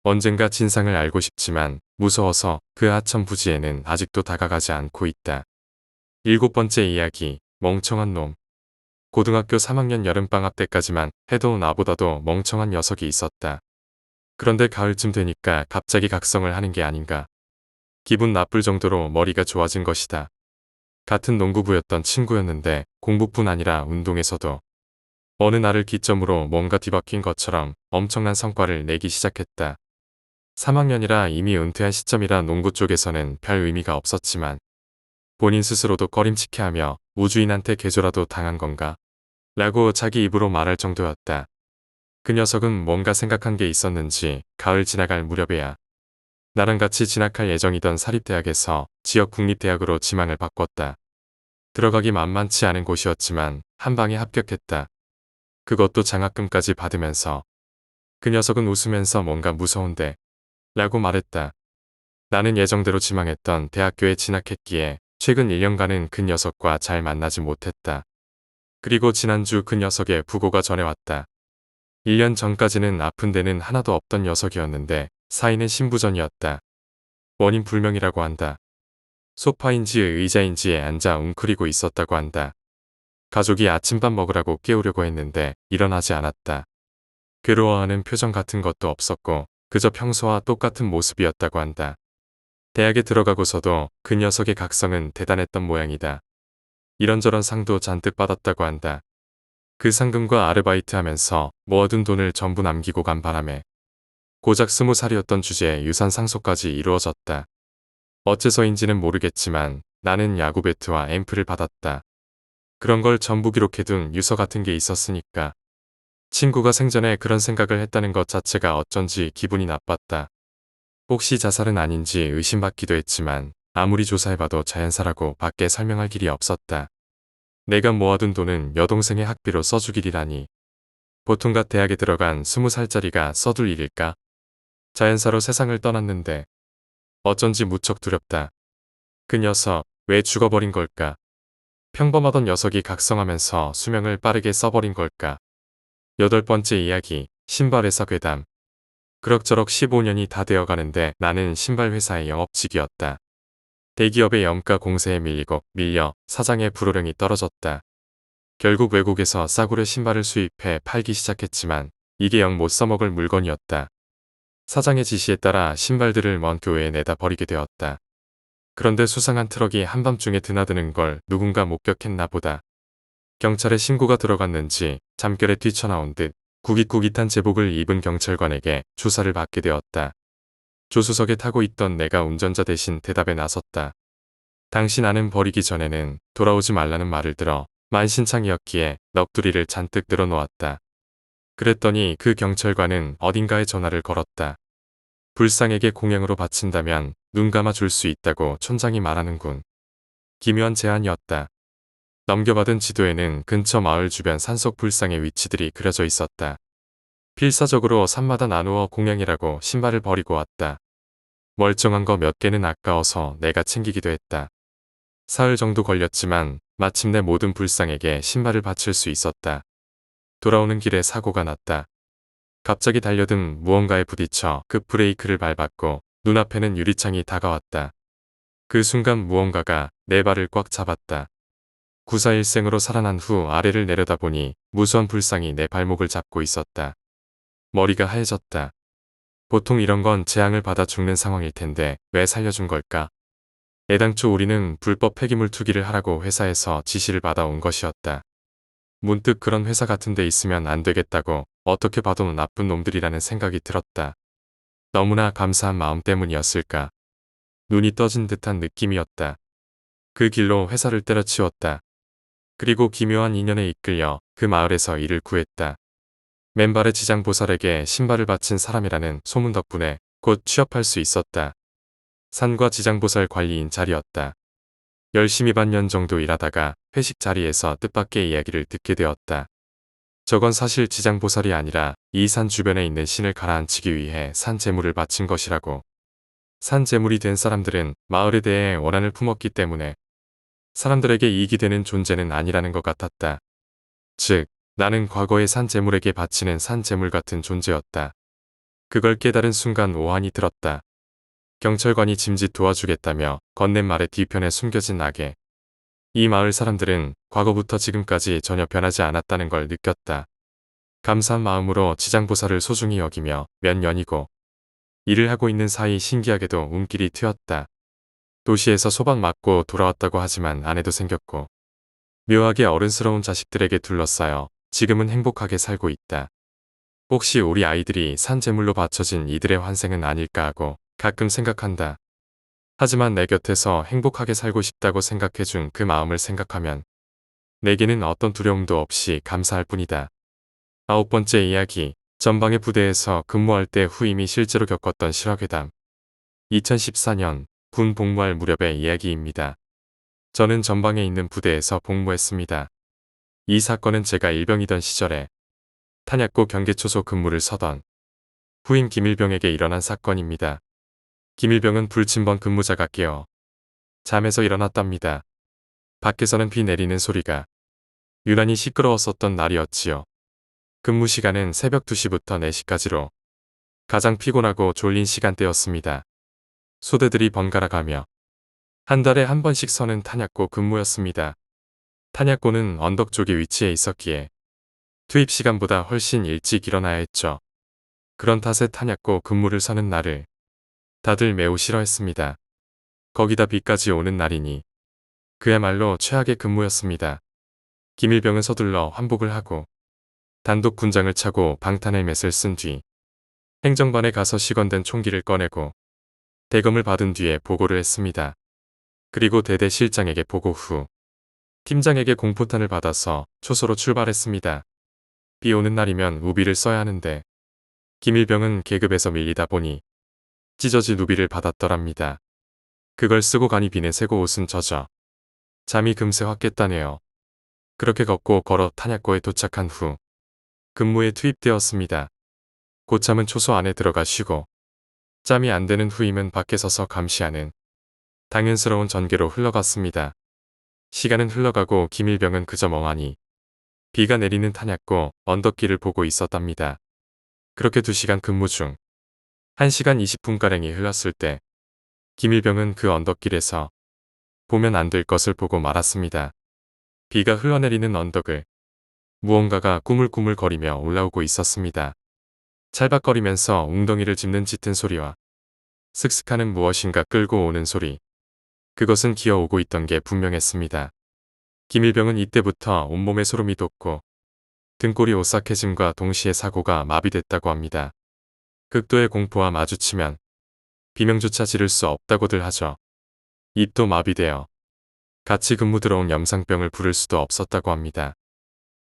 언젠가 진상을 알고 싶지만 무서워서 그 하천 부지에는 아직도 다가가지 않고 있다. 7번째 이야기, 멍청한 놈. 고등학교 3학년 여름방학 때까지만 해도 나보다도 멍청한 녀석이 있었다. 그런데 가을쯤 되니까 갑자기 각성을 하는 게 아닌가. 기분 나쁠 정도로 머리가 좋아진 것이다. 같은 농구부였던 친구였는데 공부뿐 아니라 운동에서도 어느 날을 기점으로 뭔가 뒤바뀐 것처럼 엄청난 성과를 내기 시작했다. 3학년이라 이미 은퇴한 시점이라 농구 쪽에서는 별 의미가 없었지만 본인 스스로도 꺼림칙해하며 우주인한테 개조라도 당한 건가? 라고 자기 입으로 말할 정도였다. 그 녀석은 뭔가 생각한 게 있었는지 가을 지나갈 무렵에야 나랑 같이 진학할 예정이던 사립대학에서 지역 국립대학으로 지망을 바꿨다. 들어가기 만만치 않은 곳이었지만 한 방에 합격했다. 그것도 장학금까지 받으면서. 그 녀석은 웃으면서 뭔가 무서운데 라고 말했다. 나는 예정대로 지망했던 대학교에 진학했기에 최근 1년간은 그 녀석과 잘 만나지 못했다. 그리고 지난주 그 녀석의 부고가 전해왔다. 1년 전까지는 아픈 데는 하나도 없던 녀석이었는데 사인은 신부전이었다. 원인 불명이라고 한다. 소파인지 의자인지에 앉아 웅크리고 있었다고 한다. 가족이 아침밥 먹으라고 깨우려고 했는데 일어나지 않았다. 괴로워하는 표정 같은 것도 없었고 그저 평소와 똑같은 모습이었다고 한다. 대학에 들어가고서도 그 녀석의 각성은 대단했던 모양이다. 이런저런 상도 잔뜩 받았다고 한다. 그 상금과 아르바이트하면서 모아둔 돈을 전부 남기고 간 바람에 고작 20살이었던 주제에 유산 상속까지 이루어졌다. 어째서인지는 모르겠지만 나는 야구 배트와 앰프를 받았다. 그런 걸 전부 기록해둔 유서 같은 게 있었으니까. 친구가 생전에 그런 생각을 했다는 것 자체가 어쩐지 기분이 나빴다. 혹시 자살은 아닌지 의심받기도 했지만 아무리 조사해봐도 자연사라고 밖에 설명할 길이 없었다. 내가 모아둔 돈은 여동생의 학비로 써주기리라니. 보통가 대학에 들어간 20살짜리가 써둘 일일까? 자연사로 세상을 떠났는데 어쩐지 무척 두렵다. 그 녀석 왜 죽어버린 걸까? 평범하던 녀석이 각성하면서 수명을 빠르게 써버린 걸까? 8번째 이야기, 신발회사 괴담. 그럭저럭 15년이 다 되어가는데 나는 신발회사의 영업직이었다. 대기업의 염가 공세에 밀려 사장의 불호령이 떨어졌다. 결국 외국에서 싸구려 신발을 수입해 팔기 시작했지만 이게 영 못 써먹을 물건이었다. 사장의 지시에 따라 신발들을 먼 교외에 내다 버리게 되었다. 그런데 수상한 트럭이 한밤중에 드나드는 걸 누군가 목격했나 보다. 경찰에 신고가 들어갔는지 잠결에 뛰쳐나온 듯 구깃구깃한 제복을 입은 경찰관에게 조사를 받게 되었다. 조수석에 타고 있던 내가 운전자 대신 대답에 나섰다. 당신 아는 버리기 전에는 돌아오지 말라는 말을 들어 만신창이었기에 넋두리를 잔뜩 늘어놓았다. 그랬더니 그 경찰관은 어딘가에 전화를 걸었다. 불상에게 공양으로 바친다면 눈 감아 줄 수 있다고 촌장이 말하는군. 기묘한 제안이었다. 넘겨받은 지도에는 근처 마을 주변 산속 불상의 위치들이 그려져 있었다. 필사적으로 산마다 나누어 공양이라고 신발을 버리고 왔다. 멀쩡한 거 몇 개는 아까워서 내가 챙기기도 했다. 사흘 정도 걸렸지만 마침내 모든 불상에게 신발을 바칠 수 있었다. 돌아오는 길에 사고가 났다. 갑자기 달려든 무언가에 부딪혀 급 브레이크를 밟았고 눈앞에는 유리창이 다가왔다. 그 순간 무언가가 내 발을 꽉 잡았다. 구사일생으로 살아난 후 아래를 내려다보니 무수한 불상이 내 발목을 잡고 있었다. 머리가 하얘졌다. 보통 이런 건 재앙을 받아 죽는 상황일 텐데 왜 살려준 걸까? 애당초 우리는 불법 폐기물 투기를 하라고 회사에서 지시를 받아온 것이었다. 문득 그런 회사 같은 데 있으면 안 되겠다고 어떻게 봐도 나쁜 놈들이라는 생각이 들었다. 너무나 감사한 마음 때문이었을까. 눈이 떠진 듯한 느낌이었다. 그 길로 회사를 때려치웠다. 그리고 기묘한 인연에 이끌려 그 마을에서 일을 구했다. 맨발의 지장보살에게 신발을 바친 사람이라는 소문 덕분에 곧 취업할 수 있었다. 산과 지장보살 관리인 자리였다. 열심히 반년 정도 일하다가 회식 자리에서 뜻밖의 이야기를 듣게 되었다. 저건 사실 지장보살이 아니라 이 산 주변에 있는 신을 가라앉히기 위해 산 제물을 바친 것이라고. 산 제물이 된 사람들은 마을에 대해 원한을 품었기 때문에 사람들에게 이익이 되는 존재는 아니라는 것 같았다. 즉, 나는 과거의 산 제물에게 바치는 산 제물 같은 존재였다. 그걸 깨달은 순간 오한이 들었다. 경찰관이 짐짓 도와주겠다며 건넨 말의 뒤편에 숨겨진 낙에 이 마을 사람들은 과거부터 지금까지 전혀 변하지 않았다는 걸 느꼈다. 감사한 마음으로 지장보살을 소중히 여기며 몇 년이고 일을 하고 있는 사이 신기하게도 운길이 트였다. 도시에서 소박 맞고 돌아왔다고 하지만 아내도 생겼고 묘하게 어른스러운 자식들에게 둘러싸여 지금은 행복하게 살고 있다. 혹시 우리 아이들이 산제물로 바쳐진 이들의 환생은 아닐까 하고 가끔 생각한다. 하지만 내 곁에서 행복하게 살고 싶다고 생각해준 그 마음을 생각하면 내게는 어떤 두려움도 없이 감사할 뿐이다. 9번째 이야기, 전방의 부대에서 근무할 때 후임이 실제로 겪었던 실화괴담. 2014년 군 복무할 무렵의 이야기입니다. 저는 전방에 있는 부대에서 복무했습니다. 이 사건은 제가 일병이던 시절에 탄약고 경계초소 근무를 서던 후임 김일병에게 일어난 사건입니다. 김일병은 불침번 근무자가 깨어 잠에서 일어났답니다. 밖에서는 비 내리는 소리가 유난히 시끄러웠었던 날이었지요. 근무 시간은 새벽 2시부터 4시까지로 가장 피곤하고 졸린 시간대였습니다. 소대들이 번갈아 가며 한 달에 한 번씩 서는 탄약고 근무였습니다. 탄약고는 언덕 쪽에 위치해 있었기에 투입 시간보다 훨씬 일찍 일어나야 했죠. 그런 탓에 탄약고 근무를 서는 날을 다들 매우 싫어했습니다. 거기다 비까지 오는 날이니 그야말로 최악의 근무였습니다. 김일병은 서둘러 환복을 하고 단독 군장을 차고 방탄 헬멧을 쓴 뒤 행정반에 가서 시건된 총기를 꺼내고 대검을 받은 뒤에 보고를 했습니다. 그리고 대대 실장에게 보고 후 팀장에게 공포탄을 받아서 초소로 출발했습니다. 비 오는 날이면 우비를 써야 하는데 김일병은 계급에서 밀리다 보니 찢어진 우비를 받았더랍니다. 그걸 쓰고 가니 비는 새고 옷은 젖어 잠이 금세 확 깼다네요. 그렇게 걷고 걸어 탄약고에 도착한 후 근무에 투입되었습니다. 고참은 초소 안에 들어가 쉬고 짬이 안 되는 후임은 밖에 서서 감시하는 당연스러운 전개로 흘러갔습니다. 시간은 흘러가고 김일병은 그저 멍하니 비가 내리는 탄약고 언덕길을 보고 있었답니다. 그렇게 2시간 근무 중 1시간 20분가량이 흘렀을 때 김일병은 그 언덕길에서 보면 안 될 것을 보고 말았습니다. 비가 흘러내리는 언덕을 무언가가 꾸물꾸물거리며 올라오고 있었습니다. 찰박거리면서 웅덩이를 짚는 짙은 소리와 슥슥하는 무엇인가 끌고 오는 소리. 그것은 기어오고 있던 게 분명했습니다. 김일병은 이때부터 온몸에 소름이 돋고 등골이 오싹해짐과 동시에 사고가 마비됐다고 합니다. 극도의 공포와 마주치면 비명조차 지를 수 없다고들 하죠. 입도 마비되어 같이 근무 들어온 염상병을 부를 수도 없었다고 합니다.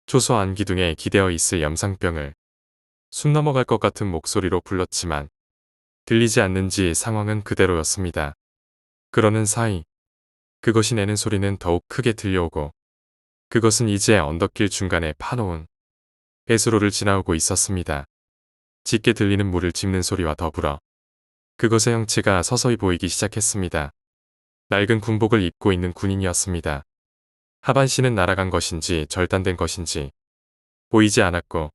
초소 안 기둥에 기대어 있을 염상병을 숨 넘어갈 것 같은 목소리로 불렀지만 들리지 않는지 상황은 그대로였습니다. 그러는 사이 그것이 내는 소리는 더욱 크게 들려오고 그것은 이제 언덕길 중간에 파놓은 배수로를 지나오고 있었습니다. 짙게 들리는 물을 짚는 소리와 더불어 그것의 형체가 서서히 보이기 시작했습니다. 낡은 군복을 입고 있는 군인이었습니다. 하반신은 날아간 것인지 절단된 것인지 보이지 않았고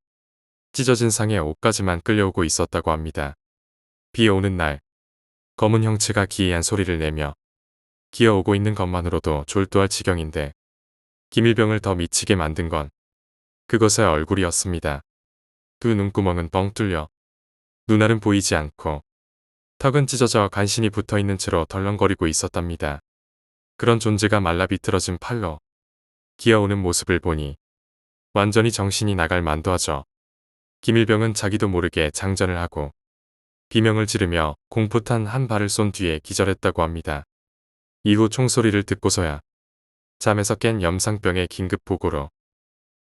찢어진 상의 옷까지만 끌려오고 있었다고 합니다. 비 오는 날 검은 형체가 기이한 소리를 내며 기어오고 있는 것만으로도 졸도할 지경인데 김일병을 더 미치게 만든 건 그것의 얼굴이었습니다. 두 눈구멍은 뻥 뚫려 눈알은 보이지 않고 턱은 찢어져 간신히 붙어있는 채로 덜렁거리고 있었답니다. 그런 존재가 말라 비틀어진 팔로 기어오는 모습을 보니 완전히 정신이 나갈 만도 하죠. 김일병은 자기도 모르게 장전을 하고 비명을 지르며 공포탄 한 발을 쏜 뒤에 기절했다고 합니다. 이후 총소리를 듣고서야 잠에서 깬 염상병의 긴급 보고로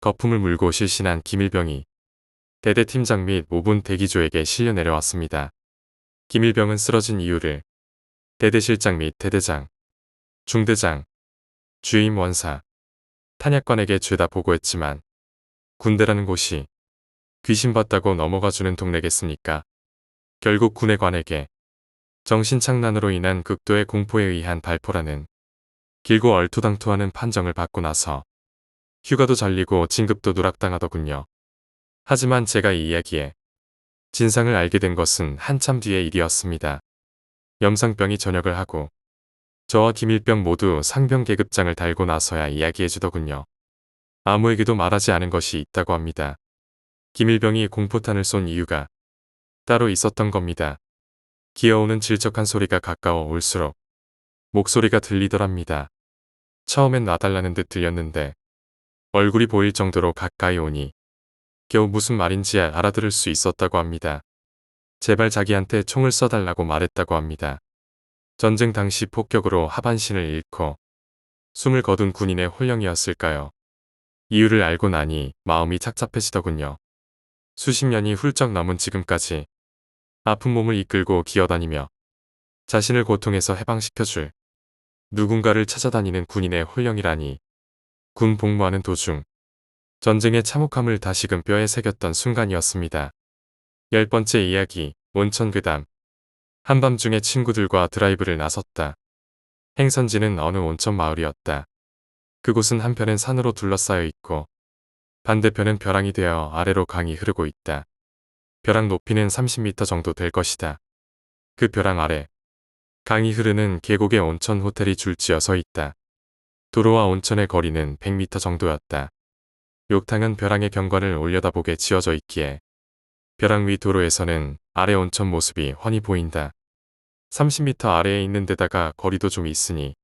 거품을 물고 실신한 김일병이 대대팀장 및 5분 대기조에게 실려 내려왔습니다. 김일병은 쓰러진 이유를 대대실장 및 대대장, 중대장, 주임 원사, 탄약관에게 죄다 보고했지만 군대라는 곳이 귀신봤다고 넘어가주는 동네겠습니까? 결국 군의관에게 정신착란으로 인한 극도의 공포에 의한 발포라는 길고 얼토당토하는 판정을 받고 나서 휴가도 잘리고 진급도 누락당하더군요. 하지만 제가 이 이야기에 진상을 알게 된 것은 한참 뒤의 일이었습니다. 염상병이 전역을 하고 저와 김일병 모두 상병 계급장을 달고 나서야 이야기해주더군요. 아무에게도 말하지 않은 것이 있다고 합니다. 김일병이 공포탄을 쏜 이유가 따로 있었던 겁니다. 기어오는 질적한 소리가 가까워 올수록 목소리가 들리더랍니다. 처음엔 놔달라는 듯 들렸는데 얼굴이 보일 정도로 가까이 오니 겨우 무슨 말인지 알아들을 수 있었다고 합니다. 제발 자기한테 총을 쏴달라고 말했다고 합니다. 전쟁 당시 폭격으로 하반신을 잃고 숨을 거둔 군인의 혼령이었을까요? 이유를 알고 나니 마음이 착잡해지더군요. 수십 년이 훌쩍 넘은 지금까지 아픈 몸을 이끌고 기어다니며 자신을 고통에서 해방시켜줄 누군가를 찾아다니는 군인의 혼령이라니. 군 복무하는 도중 전쟁의 참혹함을 다시금 뼈에 새겼던 순간이었습니다. 10번째 이야기, 온천괴담. 한밤중에 친구들과 드라이브를 나섰다. 행선지는 어느 온천 마을이었다. 그곳은 한편은 산으로 둘러싸여 있고 반대편은 벼랑이 되어 아래로 강이 흐르고 있다. 벼랑 높이는 30m 정도 될 것이다. 그 벼랑 아래 강이 흐르는 계곡에 온천 호텔이 줄지어 서 있다. 도로와 온천의 거리는 100m 정도였다. 욕탕은 벼랑의 경관을 올려다보게 지어져 있기에 벼랑 위 도로에서는 아래 온천 모습이 훤히 보인다. 30m 아래에 있는 데다가 거리도 좀 있으니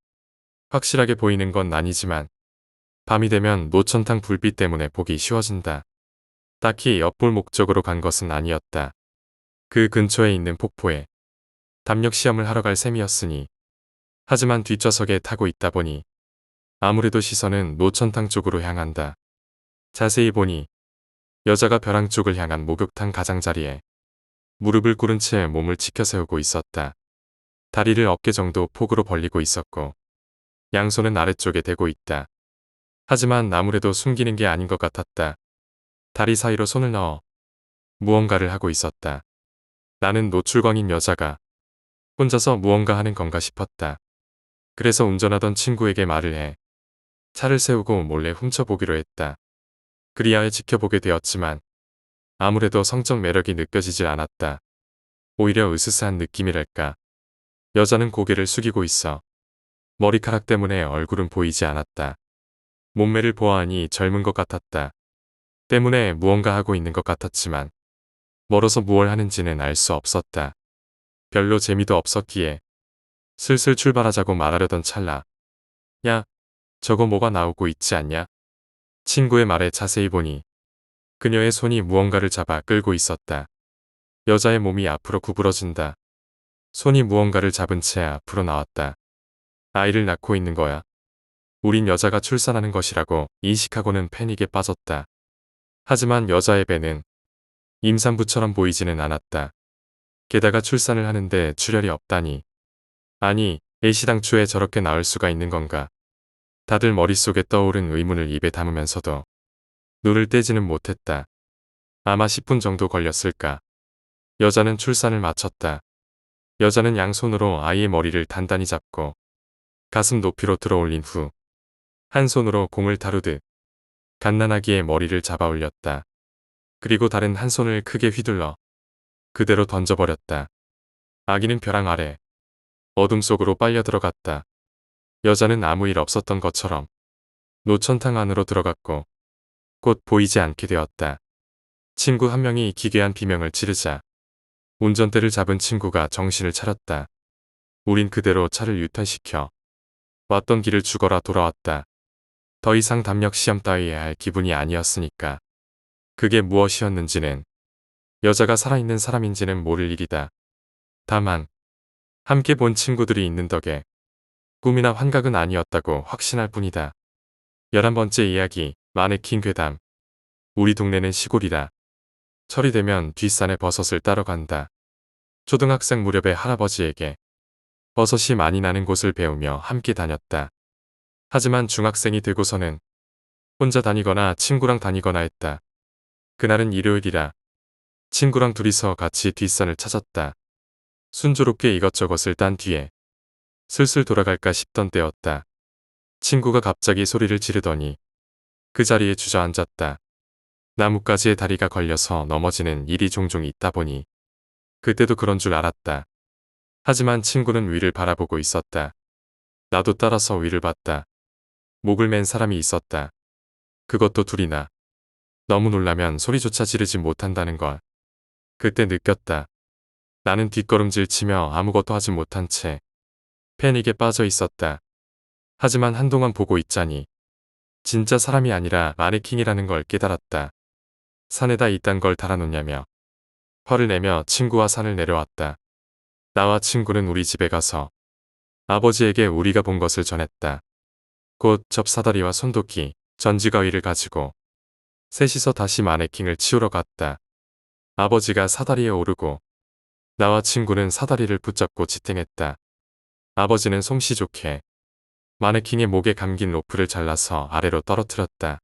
확실하게 보이는 건 아니지만 밤이 되면 노천탕 불빛 때문에 보기 쉬워진다. 딱히 엿볼 목적으로 간 것은 아니었다. 그 근처에 있는 폭포에 담력 시험을 하러 갈 셈이었으니. 하지만 뒷좌석에 타고 있다 보니 아무래도 시선은 노천탕 쪽으로 향한다. 자세히 보니 여자가 벼랑 쪽을 향한 목욕탕 가장자리에 무릎을 꿇은 채 몸을 치켜 세우고 있었다. 다리를 어깨 정도 폭으로 벌리고 있었고 양손은 아래쪽에 대고 있다. 하지만 아무래도 숨기는 게 아닌 것 같았다. 다리 사이로 손을 넣어 무언가를 하고 있었다. 나는 노출광인 여자가 혼자서 무언가 하는 건가 싶었다. 그래서 운전하던 친구에게 말을 해 차를 세우고 몰래 훔쳐보기로 했다. 그리하여 지켜보게 되었지만 아무래도 성적 매력이 느껴지질 않았다. 오히려 으스스한 느낌이랄까. 여자는 고개를 숙이고 있어. 머리카락 때문에 얼굴은 보이지 않았다. 몸매를 보아하니 젊은 것 같았다. 때문에 무언가 하고 있는 것 같았지만 멀어서 무얼 하는지는 알 수 없었다. 별로 재미도 없었기에 슬슬 출발하자고 말하려던 찰나. 야, 저거 뭐가 나오고 있지 않냐? 친구의 말에 자세히 보니 그녀의 손이 무언가를 잡아 끌고 있었다. 여자의 몸이 앞으로 구부러진다. 손이 무언가를 잡은 채 앞으로 나왔다. 아이를 낳고 있는 거야. 우린 여자가 출산하는 것이라고 인식하고는 패닉에 빠졌다. 하지만 여자의 배는 임산부처럼 보이지는 않았다. 게다가 출산을 하는데 출혈이 없다니. 아니, 애시당초에 저렇게 나올 수가 있는 건가. 다들 머릿속에 떠오른 의문을 입에 담으면서도 눈을 떼지는 못했다. 아마 10분 정도 걸렸을까. 여자는 출산을 마쳤다. 여자는 양손으로 아이의 머리를 단단히 잡고 가슴 높이로 들어올린 후 한 손으로 공을 다루듯 갓난아기의 머리를 잡아 올렸다. 그리고 다른 한 손을 크게 휘둘러 그대로 던져버렸다. 아기는 벼랑 아래 어둠 속으로 빨려 들어갔다. 여자는 아무 일 없었던 것처럼 노천탕 안으로 들어갔고 곧 보이지 않게 되었다. 친구 한 명이 기괴한 비명을 지르자 운전대를 잡은 친구가 정신을 차렸다. 우린 그대로 차를 유턴시켜 왔던 길을 죽어라 돌아왔다. 더 이상 담력 시험 따위에 할 기분이 아니었으니까. 그게 무엇이었는지는, 여자가 살아있는 사람인지는 모를 일이다. 다만 함께 본 친구들이 있는 덕에 꿈이나 환각은 아니었다고 확신할 뿐이다. 11번째 이야기, 마네킹 괴담. 우리 동네는 시골이라 철이 되면 뒷산에 버섯을 따러 간다. 초등학생 무렵의 할아버지에게 버섯이 많이 나는 곳을 배우며 함께 다녔다. 하지만 중학생이 되고서는 혼자 다니거나 친구랑 다니거나 했다. 그날은 일요일이라 친구랑 둘이서 같이 뒷산을 찾았다. 순조롭게 이것저것을 딴 뒤에 슬슬 돌아갈까 싶던 때였다. 친구가 갑자기 소리를 지르더니 그 자리에 주저앉았다. 나뭇가지에 다리가 걸려서 넘어지는 일이 종종 있다 보니 그때도 그런 줄 알았다. 하지만 친구는 위를 바라보고 있었다. 나도 따라서 위를 봤다. 목을 맨 사람이 있었다. 그것도 둘이나. 너무 놀라면 소리조차 지르지 못한다는 걸 그때 느꼈다. 나는 뒷걸음질 치며 아무것도 하지 못한 채 패닉에 빠져 있었다. 하지만 한동안 보고 있자니 진짜 사람이 아니라 마네킹이라는 걸 깨달았다. 산에다 이딴 걸 달아놓냐며 화를 내며 친구와 산을 내려왔다. 나와 친구는 우리 집에 가서 아버지에게 우리가 본 것을 전했다. 곧 접사다리와 손도끼, 전지가위를 가지고 셋이서 다시 마네킹을 치우러 갔다. 아버지가 사다리에 오르고 나와 친구는 사다리를 붙잡고 지탱했다. 아버지는 솜씨 좋게 마네킹의 목에 감긴 로프를 잘라서 아래로 떨어뜨렸다.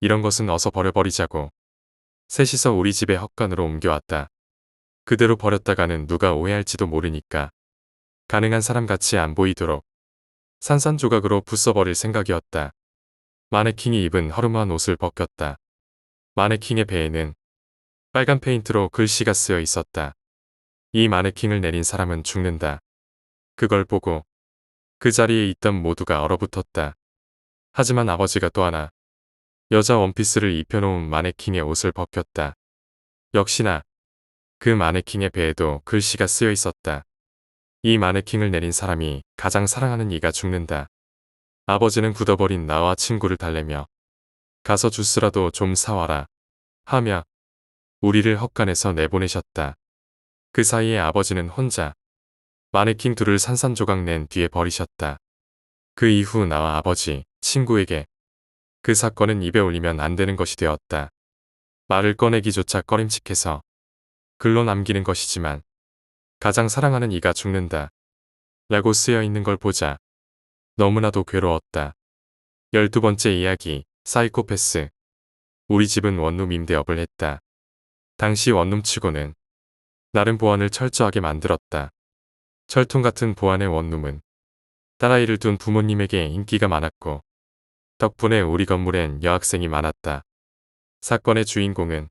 이런 것은 어서 버려버리자고 셋이서 우리 집에 헛간으로 옮겨왔다. 그대로 버렸다가는 누가 오해할지도 모르니까 가능한 사람같이 안 보이도록 산산조각으로 부숴버릴 생각이었다. 마네킹이 입은 허름한 옷을 벗겼다. 마네킹의 배에는 빨간 페인트로 글씨가 쓰여 있었다. 이 마네킹을 내린 사람은 죽는다. 그걸 보고 그 자리에 있던 모두가 얼어붙었다. 하지만 아버지가 또 하나 여자 원피스를 입혀놓은 마네킹의 옷을 벗겼다. 역시나 그 마네킹의 배에도 글씨가 쓰여 있었다. 이 마네킹을 내린 사람이 가장 사랑하는 이가 죽는다. 아버지는 굳어버린 나와 친구를 달래며 가서 주스라도 좀 사와라 하며 우리를 헛간에서 내보내셨다. 그 사이에 아버지는 혼자 마네킹 둘을 산산조각 낸 뒤에 버리셨다. 그 이후 나와 아버지, 친구에게 그 사건은 입에 올리면 안 되는 것이 되었다. 말을 꺼내기조차 꺼림칙해서 글로 남기는 것이지만 가장 사랑하는 이가 죽는다. 라고 쓰여 있는 걸 보자 너무나도 괴로웠다. 12번째 이야기, 사이코패스. 우리 집은 원룸 임대업을 했다. 당시 원룸치고는 나름 보안을 철저하게 만들었다. 철통 같은 보안의 원룸은 딸아이를 둔 부모님에게 인기가 많았고 덕분에 우리 건물엔 여학생이 많았다. 사건의 주인공은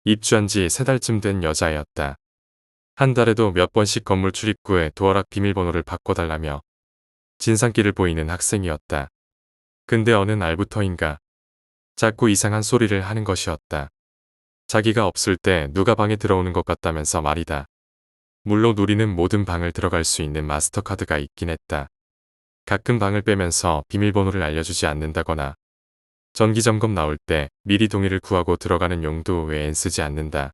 입주한 지 3달쯤 된 여자애였다. 한 달에도 몇 번씩 건물 출입구에 도어락 비밀번호를 바꿔달라며 진상기를 보이는 학생이었다. 근데 어느 날부터인가 자꾸 이상한 소리를 하는 것이었다. 자기가 없을 때 누가 방에 들어오는 것 같다면서 말이다. 물론 우리는 모든 방을 들어갈 수 있는 마스터카드가 있긴 했다. 가끔 방을 빼면서 비밀번호를 알려주지 않는다거나 정기점검 나올 때 미리 동의를 구하고 들어가는 용도 외엔 쓰지 않는다.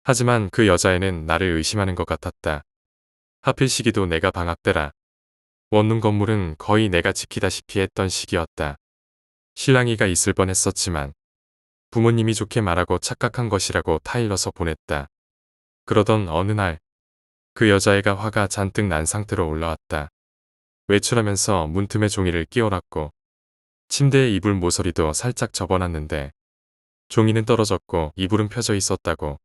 하지만 그 여자애는 나를 의심하는 것 같았다. 하필 시기도 내가 방학 때라 원룸 건물은 거의 내가 지키다시피 했던 시기였다. 실랑이가 있을 뻔했었지만 부모님이 좋게 말하고 착각한 것이라고 타일러서 보냈다. 그러던 어느 날 그 여자애가 화가 잔뜩 난 상태로 올라왔다. 외출하면서 문틈에 종이를 끼워놨고 침대에 이불 모서리도 살짝 접어놨는데 종이는 떨어졌고 이불은 펴져 있었다고.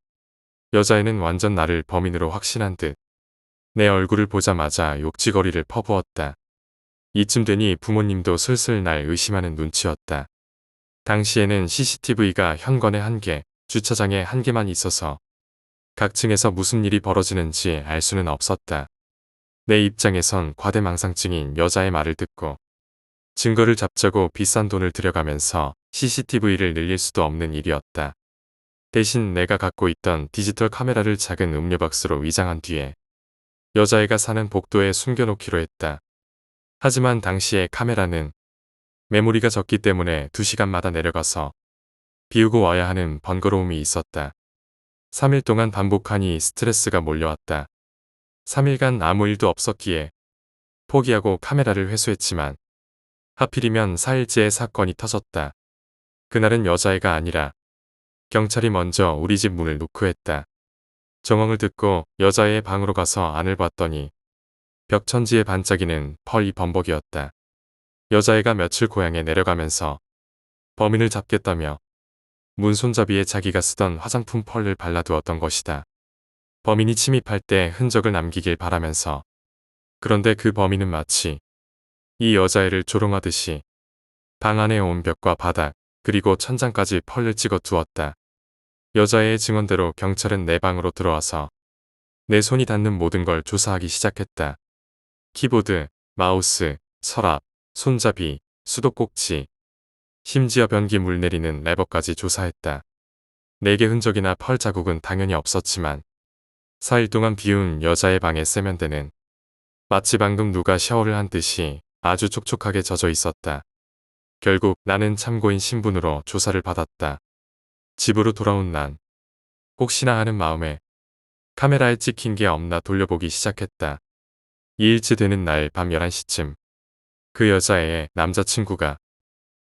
여자애는 완전 나를 범인으로 확신한 듯 내 얼굴을 보자마자 욕지거리를 퍼부었다. 이쯤 되니 부모님도 슬슬 날 의심하는 눈치였다. 당시에는 CCTV가 현관에 1개, 주차장에 1개만 있어서 각 층에서 무슨 일이 벌어지는지 알 수는 없었다. 내 입장에선 과대망상증인 여자의 말을 듣고 증거를 잡자고 비싼 돈을 들여가면서 CCTV를 늘릴 수도 없는 일이었다. 대신 내가 갖고 있던 디지털 카메라를 작은 음료박스로 위장한 뒤에 여자애가 사는 복도에 숨겨놓기로 했다. 하지만 당시의 카메라는 메모리가 적기 때문에 2시간마다 내려가서 비우고 와야 하는 번거로움이 있었다. 3일 동안 반복하니 스트레스가 몰려왔다. 3일간 아무 일도 없었기에 포기하고 카메라를 회수했지만 하필이면 4일째에 사건이 터졌다. 그날은 여자애가 아니라 경찰이 먼저 우리 집 문을 노크했다. 정황을 듣고 여자애의 방으로 가서 안을 봤더니 벽천지에 반짝이는 펄이 범벅이었다. 여자애가 며칠 고향에 내려가면서 범인을 잡겠다며 문 손잡이에 자기가 쓰던 화장품 펄을 발라두었던 것이다. 범인이 침입할 때 흔적을 남기길 바라면서. 그런데 그 범인은 마치 이 여자애를 조롱하듯이 방 안에 온 벽과 바닥 그리고 천장까지 펄을 찍어 두었다. 여자애의 증언대로 경찰은 내 방으로 들어와서 내 손이 닿는 모든 걸 조사하기 시작했다. 키보드, 마우스, 서랍, 손잡이, 수도꼭지, 심지어 변기 물 내리는 레버까지 조사했다. 내게 흔적이나 펄 자국은 당연히 없었지만 4일 동안 비운 여자의 방의 세면대는 마치 방금 누가 샤워를 한 듯이 아주 촉촉하게 젖어 있었다. 결국 나는 참고인 신분으로 조사를 받았다. 집으로 돌아온 난 혹시나 하는 마음에 카메라에 찍힌 게 없나 돌려보기 시작했다. 2일째 되는 날 밤 11시쯤 그 여자애의 남자친구가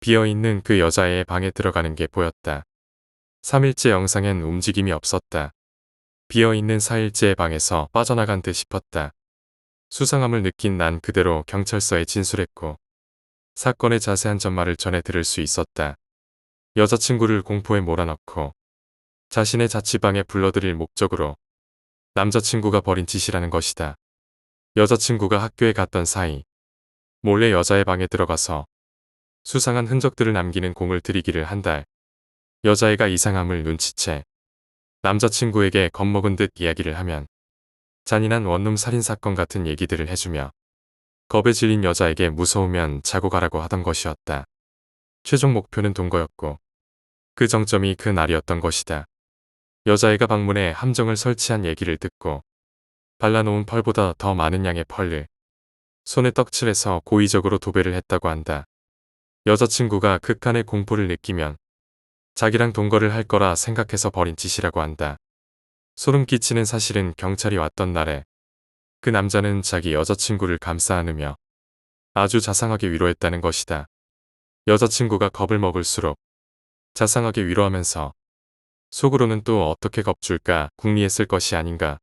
비어있는 그 여자애의 방에 들어가는 게 보였다. 3일째 영상엔 움직임이 없었다. 비어있는 4일째의 방에서 빠져나간 듯 싶었다. 수상함을 느낀 난 그대로 경찰서에 진술했고 사건의 자세한 전말을 전해 들을 수 있었다. 여자친구를 공포에 몰아넣고 자신의 자취방에 불러들일 목적으로 남자친구가 벌인 짓이라는 것이다. 여자친구가 학교에 갔던 사이 몰래 여자의 방에 들어가서 수상한 흔적들을 남기는 공을 들이기를 한 달. 여자애가 이상함을 눈치채 남자친구에게 겁먹은 듯 이야기를 하면 잔인한 원룸 살인사건 같은 얘기들을 해주며 겁에 질린 여자에게 무서우면 자고 가라고 하던 것이었다. 최종 목표는 동거였고 그 정점이 그 날이었던 것이다. 여자애가 방문에 함정을 설치한 얘기를 듣고 발라놓은 펄보다 더 많은 양의 펄을 손에 떡칠해서 고의적으로 도배를 했다고 한다. 여자친구가 극한의 공포를 느끼면 자기랑 동거를 할 거라 생각해서 벌인 짓이라고 한다. 소름 끼치는 사실은 경찰이 왔던 날에 그 남자는 자기 여자친구를 감싸 안으며 아주 자상하게 위로했다는 것이다. 여자친구가 겁을 먹을수록 자상하게 위로하면서 속으로는 또 어떻게 겁줄까 궁리했을 것이 아닌가.